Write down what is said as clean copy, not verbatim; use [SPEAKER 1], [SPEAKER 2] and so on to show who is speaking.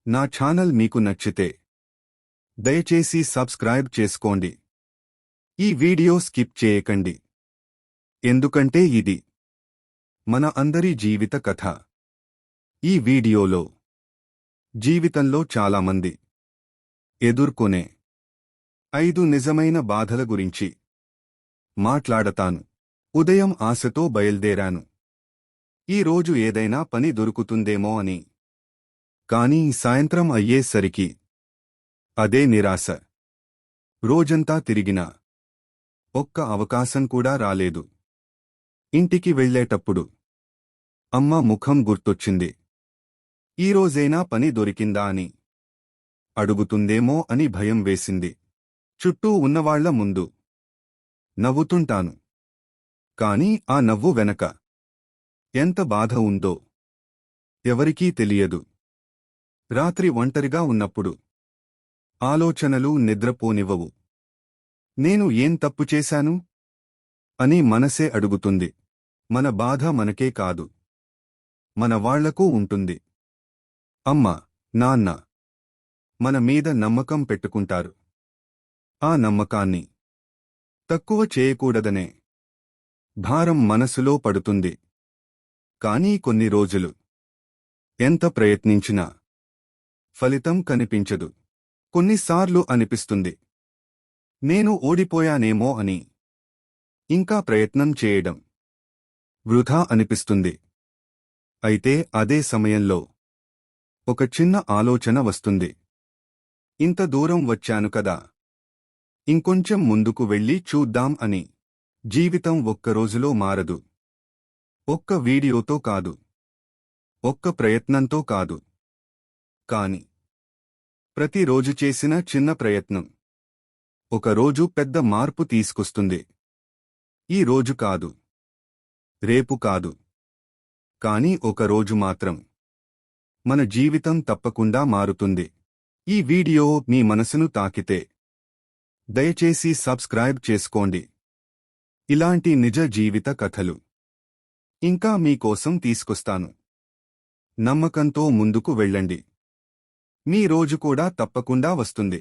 [SPEAKER 1] నా ఛానల్ మీకు నచ్చితే దయచేసి సబ్స్క్రైబ్ చేసుకోండి. ఈ వీడియో స్కిప్ చేయకండి, ఎందుకంటే ఇది మన అందరి జీవిత కథ. ఈ వీడియోలో జీవితంలో చాలామంది ఎదుర్కొనే 5 నిజమైన బాధల గురించి మాట్లాడతాను. ఉదయం ఆశతో బయల్దేరాను, ఈ రోజు ఏదైనా పని దొరుకుతుందేమో అని. కానీ సాయంత్రం అయ్యేసరికి అదే నిరాశ. రోజంతా తిరిగినా ఒక్క అవకాశం కూడా రాలేదు. ఇంటికి వెళ్ళేటప్పుడు అమ్మ ముఖం గుర్తొచ్చింది. ఈరోజైనా పని దొరికిందా అని అడుగుతుందేమో అని భయం వేసింది. చుట్టూ ఉన్నవాళ్ల ముందు నవ్వుతుంటాను, కాని ఆ నవ్వు వెనక ఎంత బాధ ఉందో ఎవరికీ తెలియదు. రాత్రి ఒంటరిగా ఉన్నప్పుడు ఆలోచనలు నిద్రపోనివ్వవు. నేను ఏం తప్పు చేశాను అని మనసే అడుగుతుంది. మన బాధ మనకే కాదు, మన వాళ్లకూ ఉంటుంది. అమ్మ, నాన్న మన మీద నమ్మకం పెట్టుకుంటారు. ఆ నమ్మకాన్ని తక్కువ చేయకూడదనే భారం మనసులో పడుతుంది. కానీ కొన్ని రోజులు ఎంత ప్రయత్నించినా ఫలితం కనిపించదు. కొన్నిసార్లు అనిపిస్తుంది, నేను ఓడిపోయానేమో అని. ఇంకా ప్రయత్నం చేయడం వృధా అనిపిస్తుంది. అయితే అదే సమయంలో ఒక చిన్న ఆలోచన వస్తుంది. ఇంత దూరం వచ్చాను కదా, ఇంకొంచెం ముందుకు వెళ్ళి చూద్దాం అని. జీవితం ఒక్క రోజులో మారదు. ఒక్క వీడియోతో కాదు, ఒక్క ప్రయత్నంతో కాదు. కాని ప్రతిరోజు చేసిన చిన్న ప్రయత్నం ఒక రోజు పెద్ద మార్పు తీసుకొస్తుంది. ఈ రోజు కాదు, రేపు కాదు, కాని ఒక రోజు మాత్రం మన జీవితం తప్పకుండా మారుతుంది. ఈ వీడియో మీ మనసును తాకితే దయచేసి సబ్స్క్రైబ్ చేసుకోండి. ఇలాంటి నిజ జీవిత కథలు ఇంకా మీకోసం తీసుకొస్తాను. నమ్మకంతో ముందుకు వెళ్ళండి, మీ రోజు కూడా తప్పకుండా వస్తుంది.